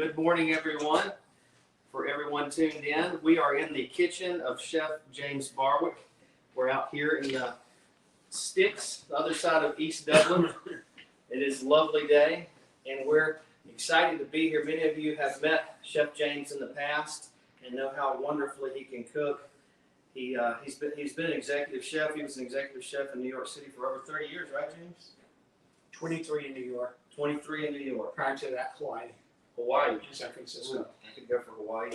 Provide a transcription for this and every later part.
Good morning, everyone. For everyone tuned in, we are in the kitchen of Chef James Barwick. We're out here in the sticks, the other side of East Dublin. It is a lovely day, and we're excited to be here. Many of you have met Chef James in the past and know how wonderfully he can cook. He's been an executive chef. He was an executive chef in New York City for over 30 years, right, James? 23 in New York. 23 in New York. Prior to that, Hawaii. Hawaii. San Francisco. Ooh, I could go for Hawaii.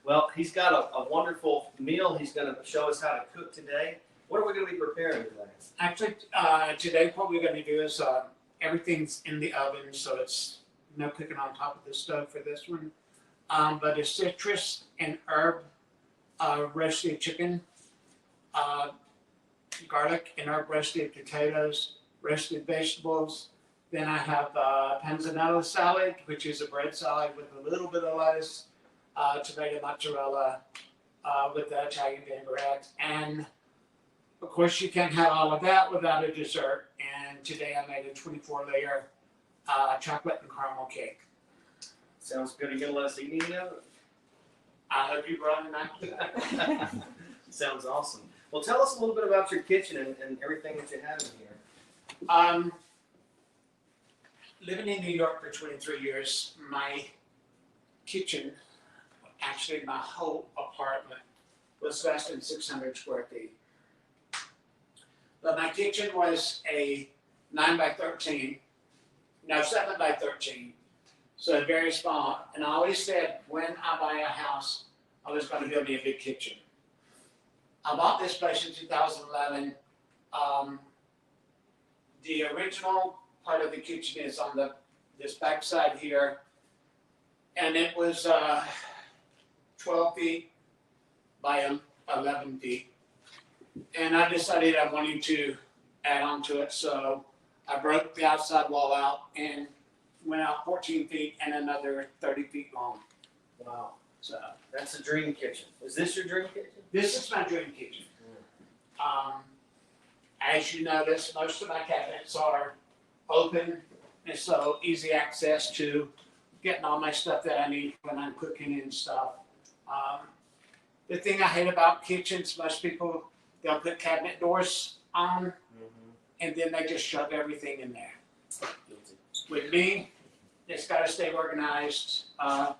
Well, he's got a wonderful meal. He's going to show us how to cook today. What are we going to be preparing today? Actually, today what we're going to do is everything's in the oven, so it's no cooking on top of the stove for this one. But it's citrus and herb roasted chicken, garlic and herb roasted potatoes, roasted vegetables. Then I have panzanella salad, which is a bread salad with a little bit of lettuce, tomato mozzarella, with the Italian vinaigrette. And of course, you can't have all of that without a dessert. And today I made a 24-layer chocolate and caramel cake. Sounds good. Are you going to let us eat any of it? I hope you brought enough. Sounds awesome. Well, tell us a little bit about your kitchen and everything that you have in here. Living in New York for 23 years, my kitchen, actually my whole apartment, was less than 600 square feet. But my kitchen was a 7 by 13, so very small. And I always said, when I buy a house, I was going to build me a big kitchen. I bought this place in 2011. The original part of the kitchen is on this back side here, and it was 12 feet by 11 feet. And I decided I wanted to add on to it, so I broke the outside wall out and went out 14 feet and another 30 feet long. Wow. So That's a dream kitchen. Is this your dream kitchen? this is my dream kitchen. As you notice, most of my cabinets are open, and so easy access to getting all my stuff that I need when I'm cooking and stuff. The thing I hate about kitchens, most people, they'll put cabinet doors on, and then they just shove everything in there. With me, it's got to stay organized. I'm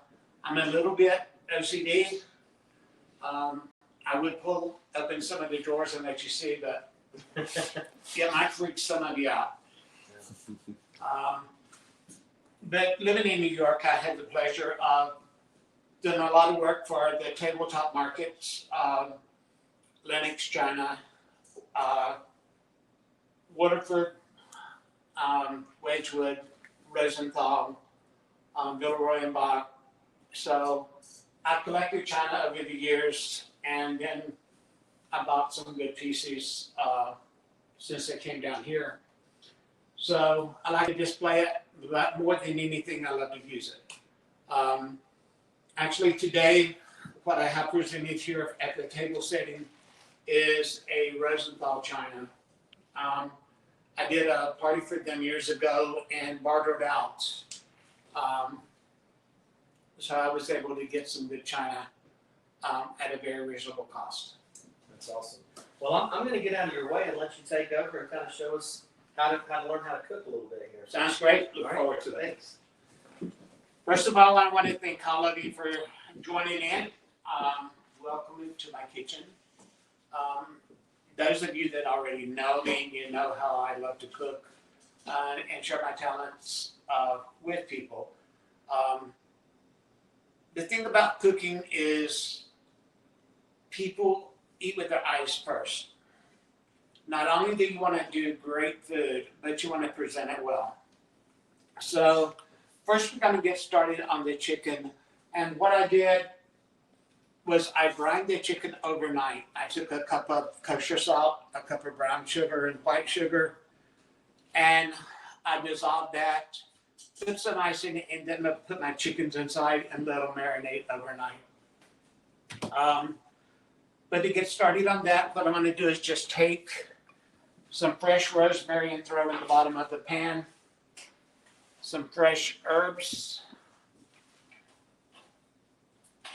a little bit OCD. I would pull open some of the drawers and let you see, but it might freak some of you out. But living in New York, I had the pleasure of doing a lot of work for the tabletop markets, Lenox, China, Waterford, Wedgwood, Rosenthal, Villeroy and Bach. So I collected China over the years, and then I bought some good pieces since they came down here. So I like to display it, but more than anything, I love to use it. Actually, today, what I have presented here at the table setting is a Rosenthal china. I did a party for them years ago and bartered out. So I was able to get some good china at a very reasonable cost. That's awesome. Well, I'm going to get out of your way and let you take over and kind of show us how to learn how to cook a little bit here. Sounds great. Look All right. forward to that. Thanks. First of all, I want to thank all of you for joining in. Welcome to my kitchen. Those of you that already know me, you know how I love to cook and share my talents with people. The thing about cooking is people eat with their eyes first. Not only do you want to do great food, but you want to present it well. So first we're going to get started on the chicken. And what I did was I brined the chicken overnight. I took a cup of kosher salt, a cup of brown sugar and white sugar, and I dissolved that, put some ice in it, and then I put my chickens inside and let them marinate overnight. But to get started on that, what I'm going to do is just take some fresh rosemary and throw in the bottom of the pan, some fresh herbs,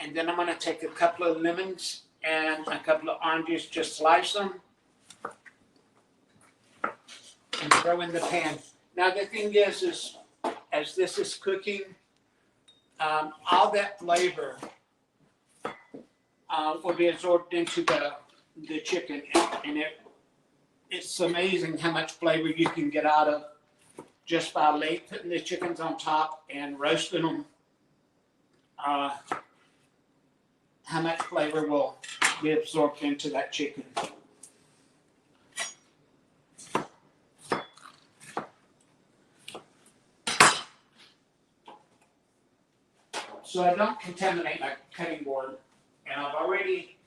And then I'm gonna take a couple of lemons and a couple of oranges, just slice them and throw in the pan. Now the thing is as this is cooking, all that flavor will be absorbed into the chicken, and it's amazing how much flavor you can get out of just by putting the chickens on top and roasting them. How much flavor will be absorbed into that chicken. So I don't contaminate my cutting board, and I've already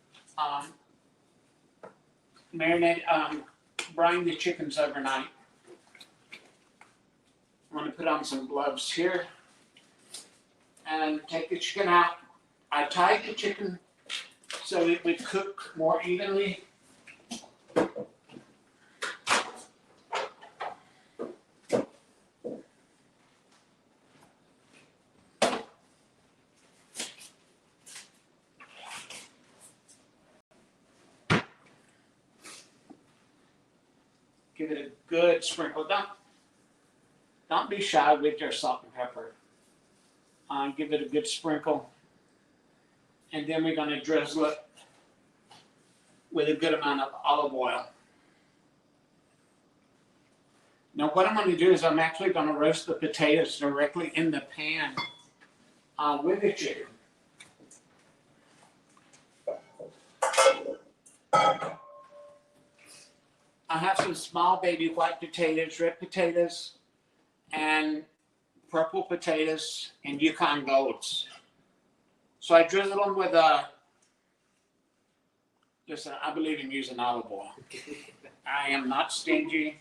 brined the chickens overnight. I'm going to put on some gloves here and take the chicken out. I tied the chicken so it would cook more evenly. Give it a good sprinkle. Don't be shy with your salt and pepper. Give it a good sprinkle. And then we're going to drizzle it with a good amount of olive oil. Now what I'm going to do is I'm actually going to roast the potatoes directly in the pan with the chicken. I have some small baby white potatoes, red potatoes, and purple potatoes, and Yukon Golds. So I drizzle them with listen, I believe in using olive oil. I am not stingy.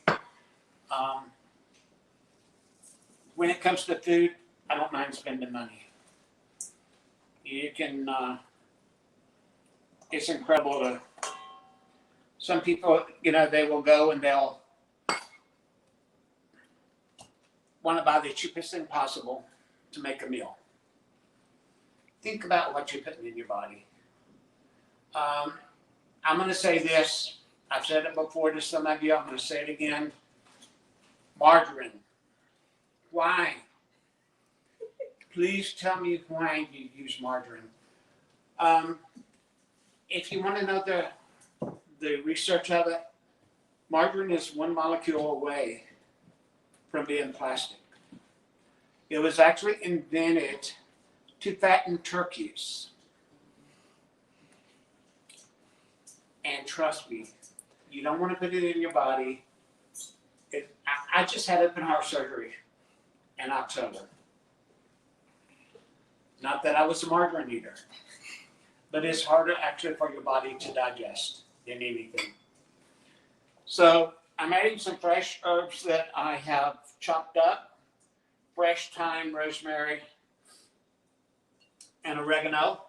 When it comes to food, I don't mind spending money. You can, it's incredible to, some people, they will go and they'll want to buy the cheapest thing possible to make a meal. Think about what you're putting in your body. I'm going to say this. I've said it before to some of you. I'm going to say it again. Margarine. Why? Please tell me why you use margarine. If you want to know the research of it, margarine is one molecule away from being plastic. It was actually invented to fatten turkeys. And trust me, you don't want to put it in your body. I just had open heart surgery in October. Not that I was a margarine eater, but it's harder actually for your body to digest than anything. So I'm adding some fresh herbs that I have chopped up. Fresh thyme, rosemary, and oregano.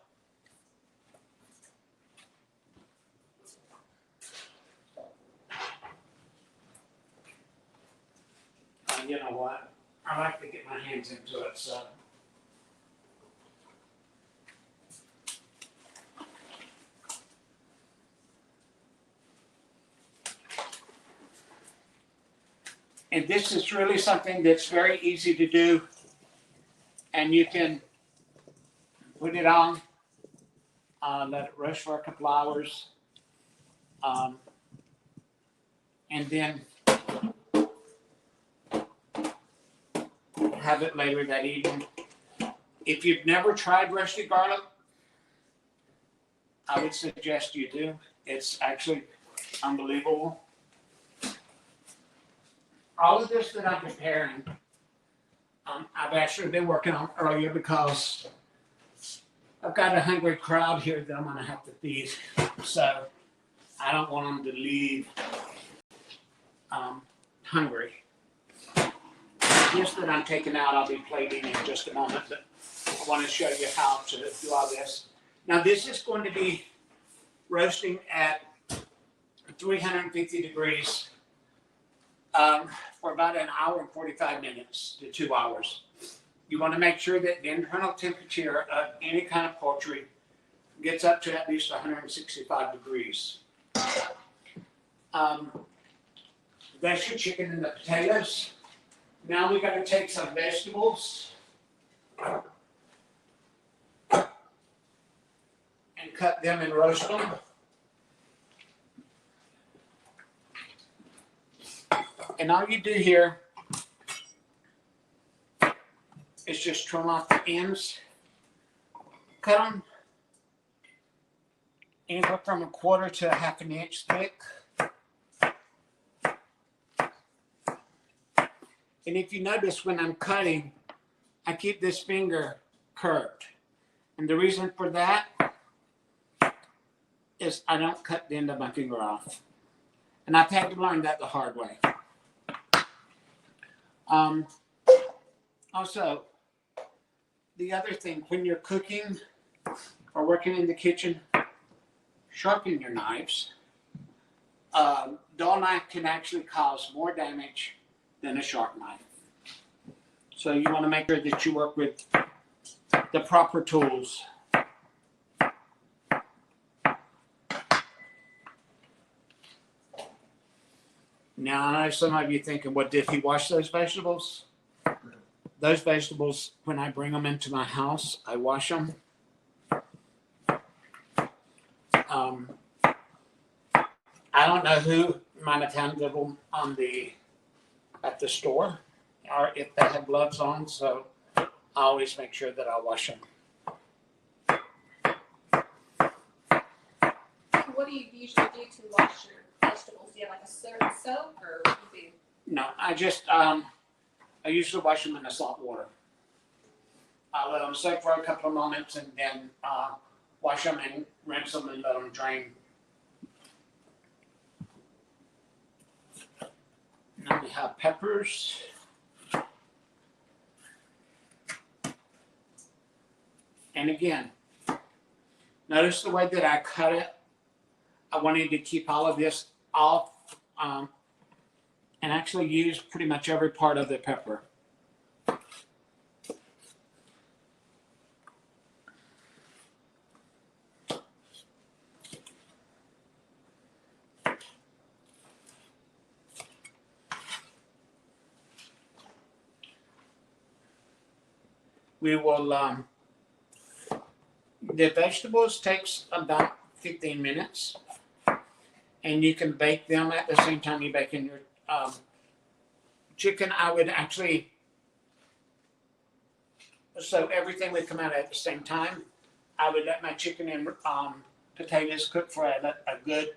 You know what? I like to get my hands into it, so. And this is really something that's very easy to do. And you can put it on, let it roast for a couple hours. And then have it later that evening. If you've never tried roasted garlic, I would suggest you do. It's actually unbelievable. All of this that I'm preparing, I've actually been working on earlier because I've got a hungry crowd here that I'm going to have to feed. So I don't want them to leave hungry. This that I'm taking out, I'll be plating in just a moment, but I want to show you how to do all this. Now this is going to be roasting at 350 degrees for about an hour and 45 minutes to 2 hours. You want to make sure that the internal temperature of any kind of poultry gets up to at least 165 degrees. That's your chicken and the potatoes. Now we got to take some vegetables and cut them and roast them. And all you do here is just trim off the ends, cut them anywhere from 1/4 to 1/2 inch thick. And if you notice when I'm cutting, I keep this finger curved. And the reason for that is I don't cut the end of my finger off. And I've had to learn that the hard way. Also, the other thing, when you're cooking or working in the kitchen, sharpen your knives. Dull knife can actually cause more damage than a sharp knife. So you want to make sure that you work with the proper tools. Now, I know some of you thinking, well, did he wash those vegetables? Those vegetables, when I bring them into my house, I wash them. I don't know who might have handled them at the store, or if they had gloves on, so I always make sure that I wash them. What do you usually do to wash your vegetables? Do you have like a certain soap, or what do you do? No, I usually wash them in the salt water. I let them soak for a couple of moments and then wash them and rinse them and let them drain. Now we have peppers. And again, notice the way that I cut it. I wanted to keep all of this off and actually use pretty much every part of the pepper. We will, the vegetables takes about 15 minutes, and you can bake them at the same time you bake in your chicken. I would actually, so everything would come out at the same time. I would let my chicken and potatoes cook for a good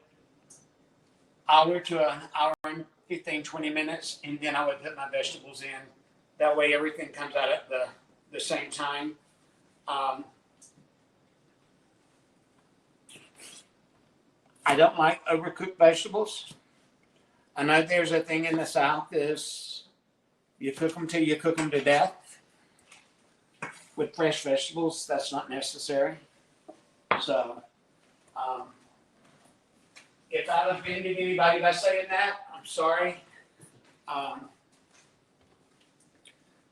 hour to an hour and 15, 20 minutes, and then I would put my vegetables in. That way everything comes out at the same time. I don't like overcooked vegetables. I know there's a thing in the South is you cook them till you cook them to death. With fresh vegetables, that's not necessary. So, if I've offended anybody by saying that, I'm sorry.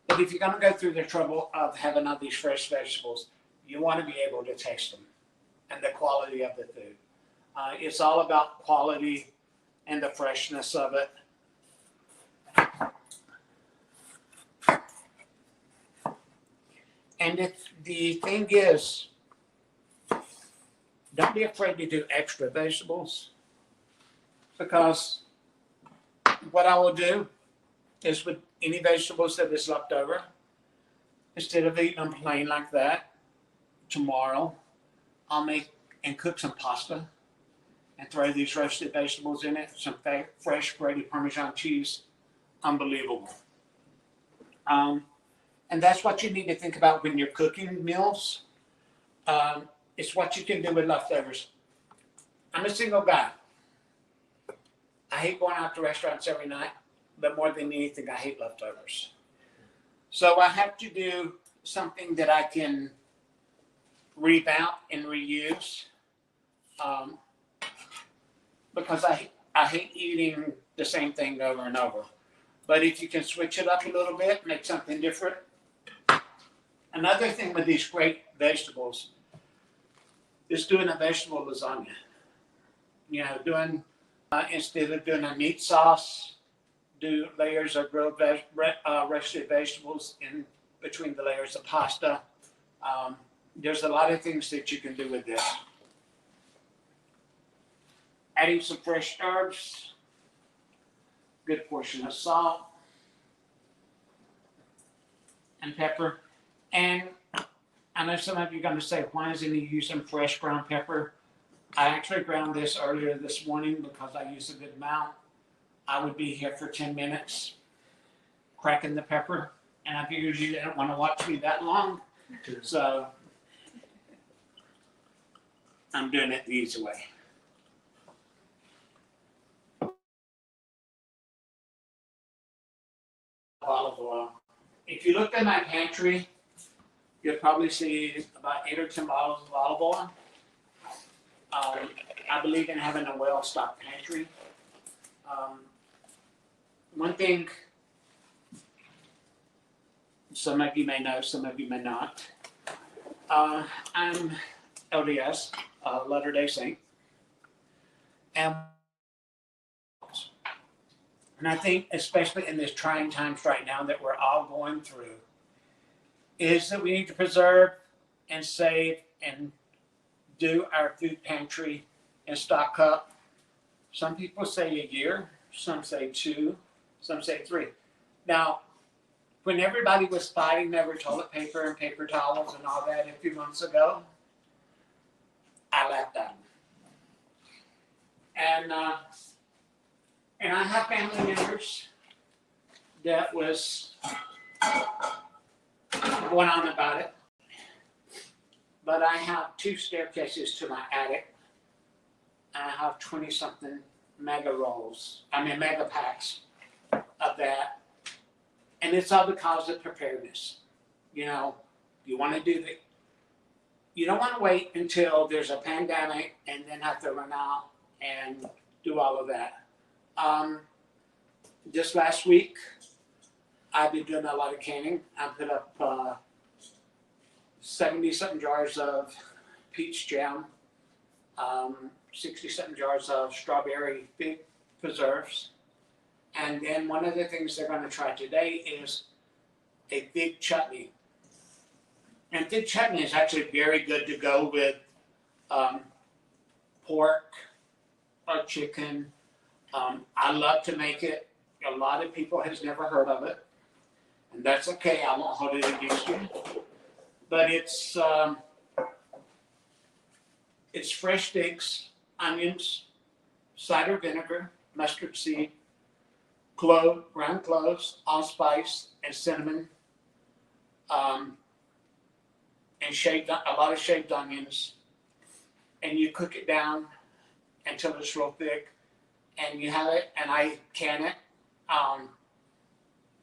But if you're going to go through the trouble of having all these fresh vegetables, you want to be able to taste them and the quality of the food. It's all about quality and the freshness of it. And the thing is, don't be afraid to do extra vegetables, because what I will do is with any vegetables that is left over, instead of eating them plain like that, tomorrow I'll make and cook some pasta and throw these roasted vegetables in it, some fresh grated Parmesan cheese. Unbelievable. And that's what you need to think about when you're cooking meals. It's what you can do with leftovers. I'm a single guy. I hate going out to restaurants every night, but more than anything, I hate leftovers. So I have to do something that I can revamp and reuse, because I hate eating the same thing over and over. But if you can switch it up a little bit, make something different. Another thing with these great vegetables, is doing a vegetable lasagna. You know, doing instead of doing a meat sauce, do layers of grilled roasted vegetables in between the layers of pasta. There's a lot of things that you can do with this. Adding some fresh herbs, good portion of salt and pepper. And I know some of you are going to say, why isn't he using fresh ground pepper? I actually ground this earlier this morning because I use a good amount. I would be here for 10 minutes cracking the pepper, and I figured you didn't want to watch me that long, so I'm doing it the easy way. Olive oil. If you look at my pantry, you'll probably see about 8 or 10 bottles of olive oil. I believe in having a well-stocked pantry. One thing some of you may know, some of you may not. I'm LDS, Latter-day Saint. And I think, especially in this trying times right now that we're all going through, is that we need to preserve and save and do our food pantry and stock up. Some people say a year, some say 2, some say 3. Now, when everybody was fighting over toilet paper and paper towels and all that a few months ago, I laughed at them. And I have family members that was going on about it. But I have 2 staircases to my attic, and I have 20-something mega packs of that. And it's all because of preparedness. You know, you want to you don't want to wait until there's a pandemic and then have to run out and do all of that. Just last week, I've been doing a lot of canning. I put up 70-something jars of peach jam, 60-something jars of strawberry fig preserves. And then one of the things they're going to try today is a fig chutney. And fig chutney is actually very good to go with pork or chicken. I love to make it. A lot of people has never heard of it. And that's okay. I won't hold it against you. But it's fresh figs, onions, cider vinegar, mustard seed, ground cloves, allspice, and cinnamon, and a lot of shaved onions. And you cook it down until it's real thick, and you have it. And I can it.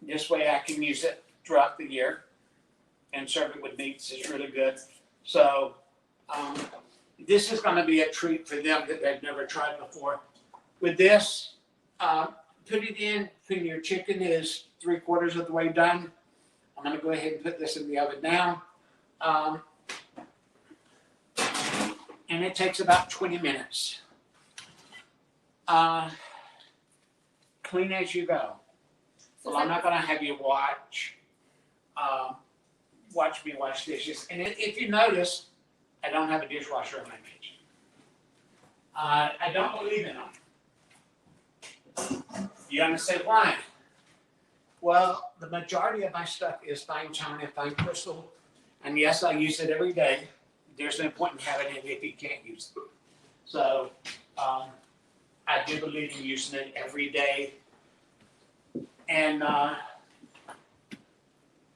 This way I can use it throughout the year and serve it with meats. It's really good. So this is going to be a treat for them that they've never tried before. With this, put it in when your chicken is 3/4 of the way done. I'm going to go ahead and put this in the oven now. And it takes about 20 minutes. Clean as you go. Well, I'm not going to have you watch me wash dishes. And if you notice, I don't have a dishwasher in my kitchen. I don't believe in them. You're going to say, why? Well, the majority of my stuff is fine china, fine crystal. And yes, I use it every day. There's no point in having it if you can't use it. So I do believe in using it every day. And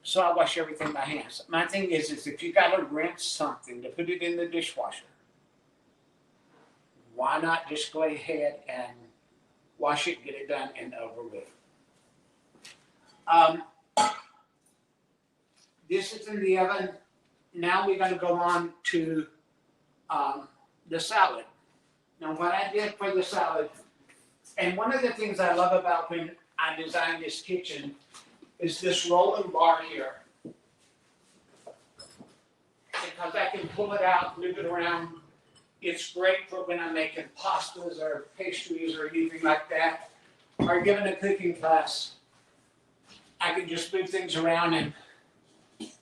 so I wash everything by hand. My thing is if you got to rinse something to put it in the dishwasher, why not just go ahead and wash it, get it done, and over with. This is in the oven. Now we're going to go on to the salad. Now what I did for the salad, and one of the things I love about when I designed this kitchen is this rolling bar here. Because I can pull it out, move it around, It's great for when I'm making pastas or pastries or anything like that, or giving a cooking class. I can just move things around and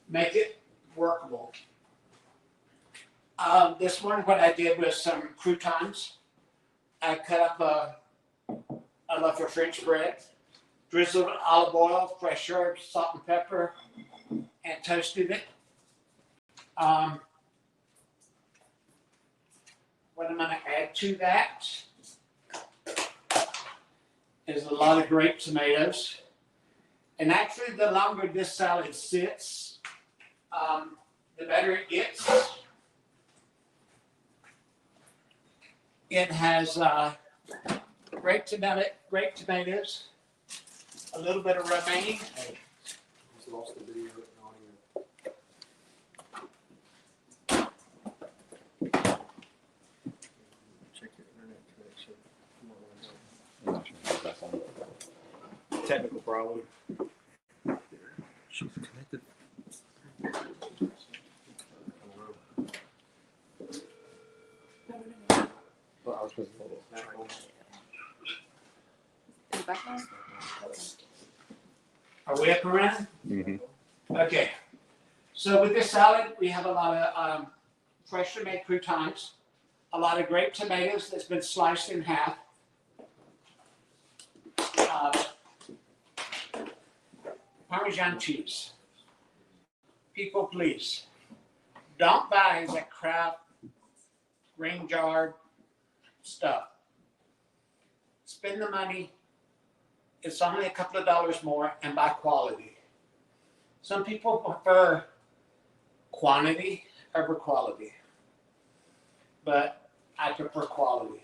make it workable. This morning what I did was some croutons. I cut up a loaf of French bread, drizzled olive oil, fresh herbs, salt and pepper, and toasted it. What I'm going to add to that is a lot of grape tomatoes. And actually, the longer this salad sits, the better it gets. It has grape tomatoes, a little bit of romaine. Just lost the video. Not even. Check your internet connection. Technical problem. She's connected. Well, I was supposed to hold it back on. Is it back on? Are we up and running? Mm-hmm. Okay. So with this salad, we have a lot of freshly made croutons, a lot of grape tomatoes that's been sliced in half. Parmesan cheese. People, please, don't buy that crap ring jar stuff. Spend the money. It's only a couple of dollars more and buy quality. Some people prefer quantity over quality, but I prefer quality.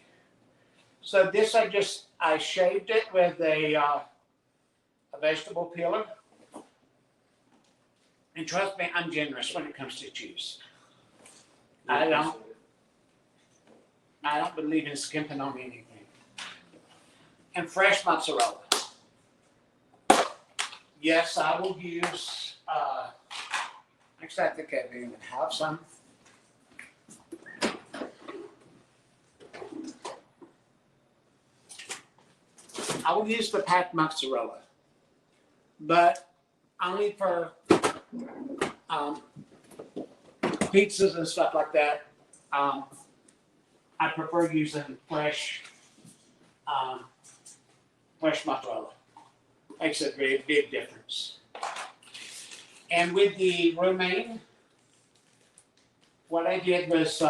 So this I shaved it with a vegetable peeler. And trust me, I'm generous when it comes to cheese. I don't believe in skimping on anything. And fresh mozzarella. Yes, I will use, actually I think I even have some. I will use the packed mozzarella, but only for pizzas and stuff like that. I prefer using fresh mozzarella. Makes a very big difference. And with the romaine, what I did was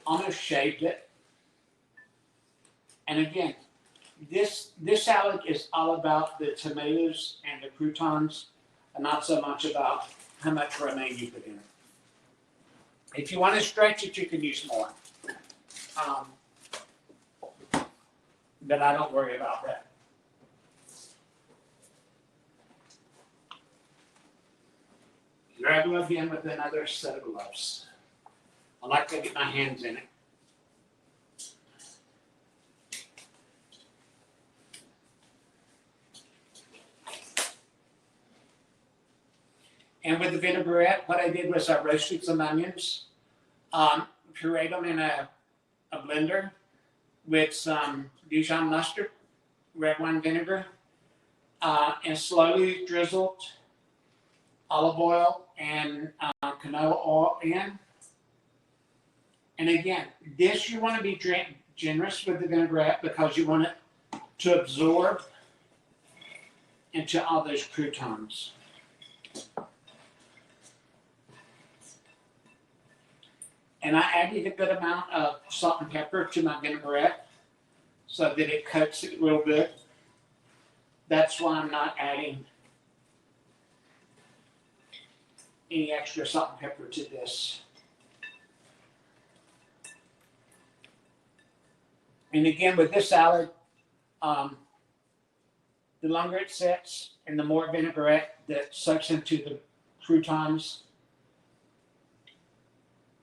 almost shaved it. And again, this salad is all about the tomatoes and the croutons, and not so much about how much romaine you put in it. If you want to stretch it, you can use more. But I don't worry about that. Here I go again with another set of gloves. I like to get my hands in it. And with the vinaigrette, what I did was I roasted some onions, pureed them in a blender with some Dijon mustard, red wine vinegar, and slowly drizzled olive oil and canola oil in. And again, this you want to be generous with the vinaigrette because you want it to absorb into all those croutons. And I added a good amount of salt and pepper to my vinaigrette so that it coats it real good. That's why I'm not adding any extra salt and pepper to this. And again, with this salad, the longer it sits and the more vinaigrette that soaks into the croutons,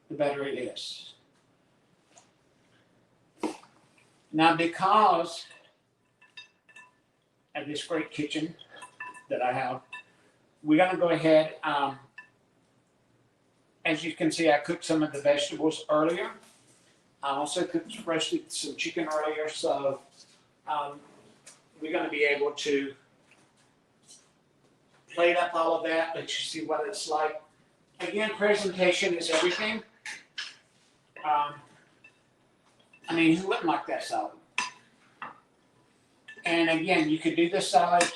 the better it is. Now, because of this great kitchen that I have, we're going to go ahead as you can see, I cooked some of the vegetables earlier. I also roasted some chicken earlier, so we're going to be able to plate up all of that, let you see what it's like. Again, presentation is everything. I mean, who wouldn't like that salad? And again, you could do the salad.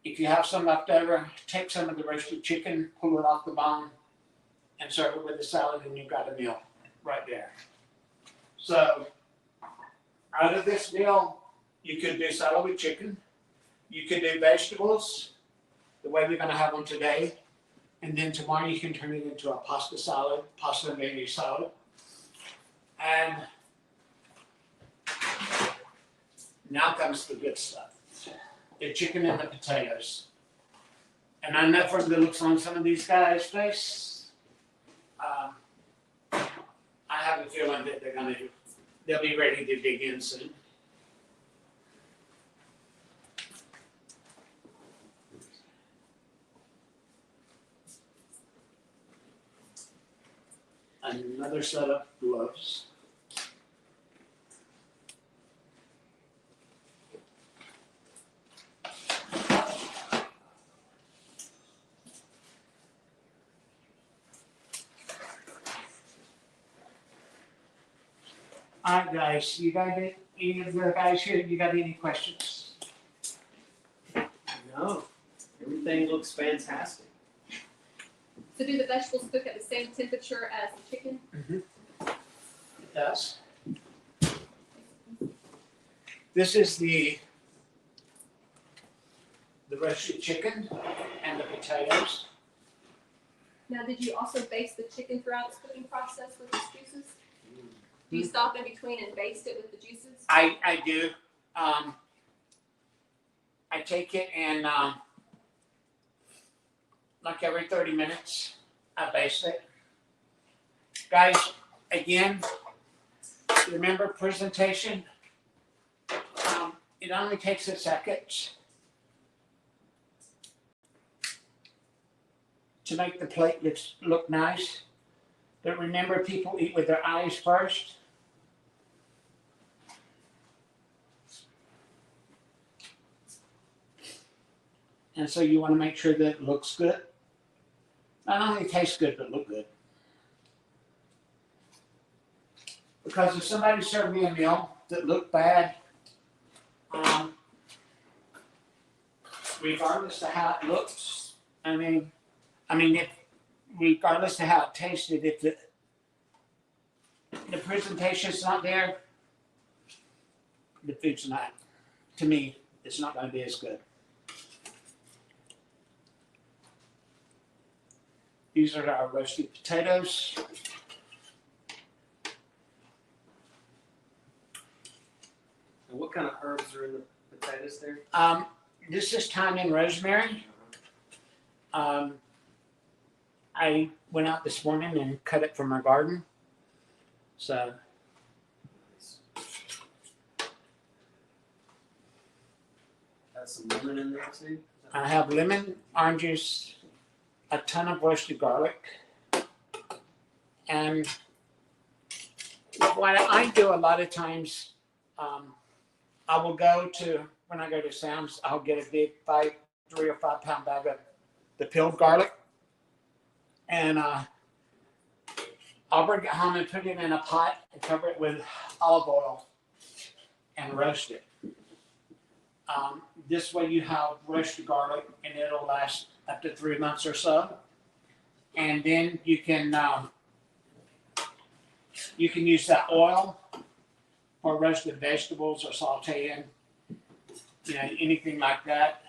If you have some left over, take some of the roasted chicken, pull it off the bone, and serve it with the salad, and you've got a meal right there. So, out of this meal, you could do salad with chicken. You could do vegetables, the way we're going to have them today. And then tomorrow you can turn it into a pasta salad, pasta and mayonnaise salad. And now comes the good stuff. The chicken and the potatoes. And I know from the looks on some of these guys' face, I have a feeling that they'll be ready to dig in soon. Another set of gloves. All right, guys, you got it? Any of the guys here, you got any questions? No, everything looks fantastic. So do the vegetables cook at the same temperature as the chicken? It does. This is the roasted chicken and the potatoes. Now, did you also baste the chicken throughout its cooking process with its juices? Do you stop in between and baste it with the juices? I do. I take it and like every 30 minutes, I baste it. Guys, again, remember presentation. It only takes a second to make the plate look nice. But remember, people eat with their eyes first. And so you want to make sure that it looks good. Not only tastes good, but look good. Because if somebody served me a meal that looked bad, regardless of how it looks, I mean, if regardless of how it tasted, if the presentation's not there, the food's not, to me, it's not going to be as good. These are our roasted potatoes. And what kind of herbs are in the potatoes there? This is thyme and rosemary. I went out this morning and cut it from my garden. So Got some lemon in there too? I have lemon, orange juice, a ton of roasted garlic. And what I do a lot of times, I will go to, when I go to Sam's, I'll get a big 3 or 5 pound bag of the peeled garlic. And I'll bring it home and put it in a pot and cover it with olive oil and roast it. This way you have roasted garlic and it'll last up to 3 months or so. And then you can use that oil for roasted vegetables or sauteing, anything like that.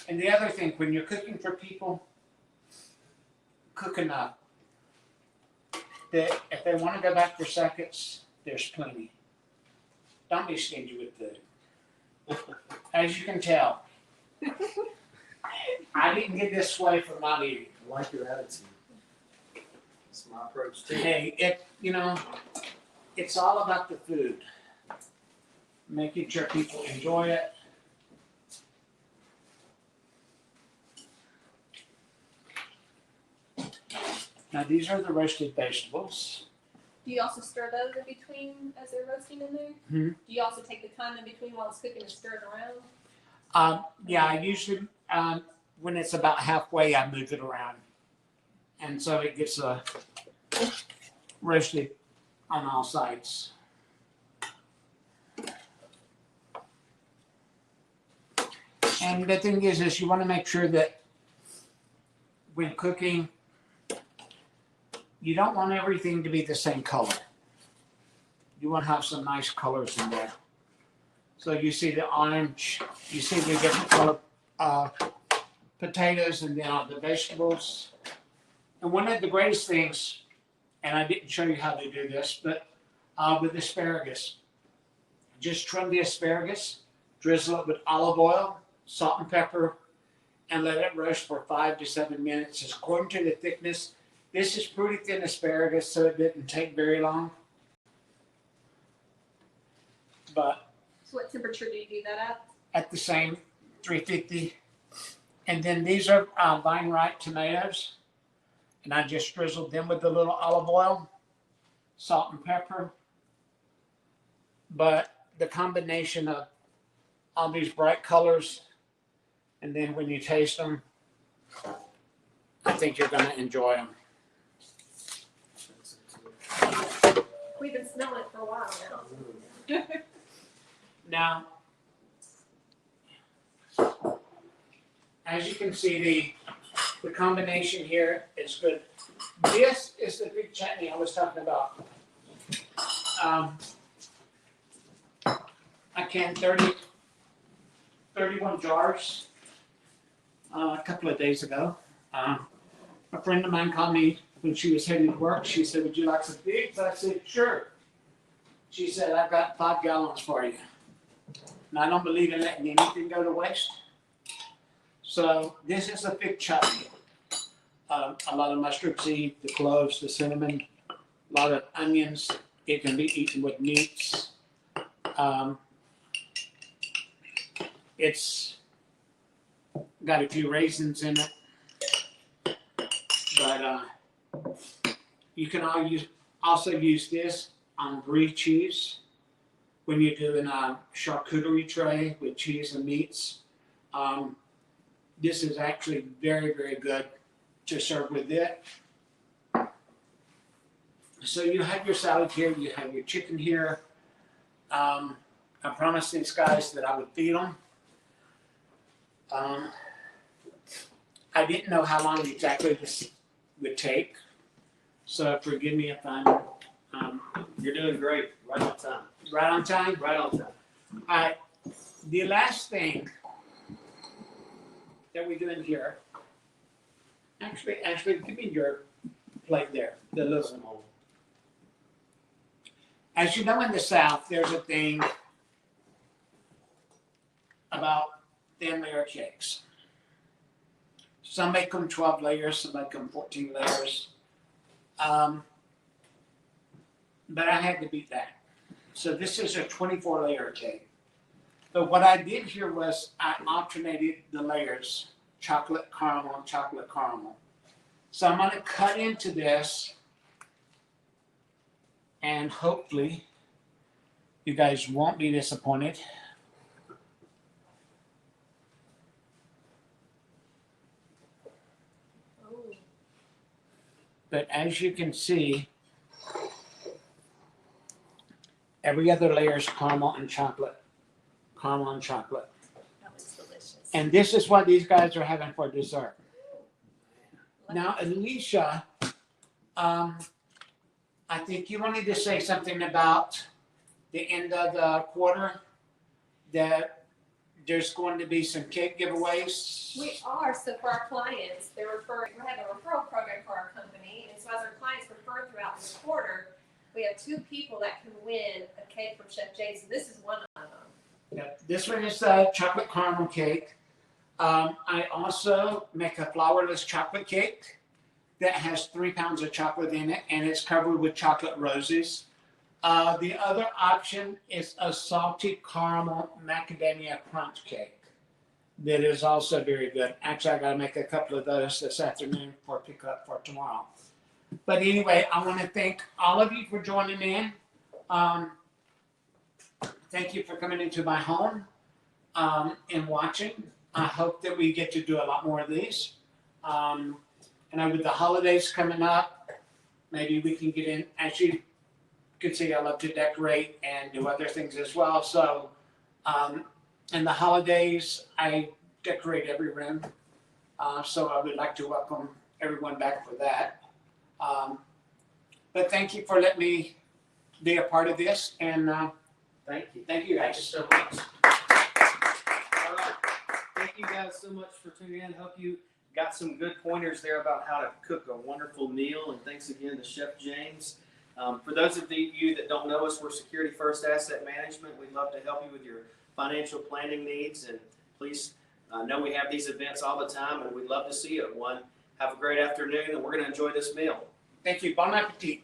And the other thing, when you're cooking for people, cook enough that if they want to go back for seconds, there's plenty. Don't be stingy with food. As you can tell, I didn't get this way from not eating. I like your attitude. That's my approach too. Hey, it's all about the food. Making sure people enjoy it. Now these are the roasted vegetables. Do you also stir those in between as they're roasting in there? Hmm. Do you also take the time in between while it's cooking and stir it around? Yeah, I usually, when it's about halfway, I move it around. And so it gets roasted on all sides. And the thing is you want to make sure that when cooking, you don't want everything to be the same color. You want to have some nice colors in there. So you see the orange, you see the different color potatoes, and then all the vegetables. And one of the greatest things, and I didn't show you how to do this, but with asparagus, just trim the asparagus, drizzle it with olive oil, salt and pepper, and let it roast for 5 to 7 minutes. It's according to the thickness. This is pretty thin asparagus, so it didn't take very long. But So what temperature do you do that at? at the same 350. And then these are vine ripe tomatoes. And I just drizzled them with a little olive oil, salt and pepper. But the combination of all these bright colors, and then when you taste them, I think you're going to enjoy them. We've been smelling it for a while now. Now, as you can see, the combination here is good. This is the big chutney I was talking about. I canned 31 jars a couple of days ago. A friend of mine called me when she was heading to work. She said, "Would you like some pigs?" I said, "Sure." She said, "I've got 5 gallons for you." And I don't believe in letting anything go to waste. So this is a big chutney. A lot of mustard seed, the cloves, the cinnamon, a lot of onions. It can be eaten with meats. It's got a few raisins in it. But you can also use this on brie cheese when you're doing a charcuterie tray with cheese and meats. This is actually very, very good to serve with it. So you have your salad here, you have your chicken here. I promised these guys that I would feed them. I didn't know how long exactly this would take, so forgive me if I'm You're doing great. Right on time. right on time. Right on time. All right, the last thing that we do in here, actually, give me your plate there, the little one. As you know, in the South, there's a thing about thin layer cakes. Some make them 12 layers, some make them 14 layers. But I had to beat that. So this is a 24 layer cake. But what I did here was I alternated the layers, chocolate caramel, chocolate caramel. So I'm gonna cut into this, and hopefully you guys won't be disappointed. Oh, But as you can see, every other layer is caramel and chocolate. Caramel and chocolate. that was delicious. And this is what these guys are having for dessert. Now, Alicia, I think you wanted to say something about the end of the quarter, that there's going to be some cake giveaways. We are, so for our clients, we're having a referral program for our company, and so as our clients refer throughout this quarter, we have 2 people that can win a cake from Chef James, and this is one of them. Yeah, this one is a chocolate caramel cake. I also make a flourless chocolate cake that has 3 pounds of chocolate in it, and it's covered with chocolate roses. The other option is a salty caramel macadamia crunch cake that is also very good. Actually, I got to make a couple of those this afternoon for pickup for tomorrow. But anyway, I want to thank all of you for joining in. Thank you for coming into my home and watching. I hope that we get to do a lot more of these. And with the holidays coming up, maybe we can get in. As you can see, I love to decorate and do other things as well. So in the holidays, I decorate every room. So I would like to welcome everyone back for that. But thank you for letting me be a part of this, and Thank you. thank you Thank you guys. so much. All right. Thank you guys so much for tuning in. Hope you got some good pointers there about how to cook a wonderful meal. And thanks again to Chef James. For those of you that don't know us, we're Security First Asset Management. We'd love to help you with your financial planning needs. And please know we have these events all the time, and we'd love to see you at one. Have a great afternoon, and we're going to enjoy this meal. Thank you. Bon appetit.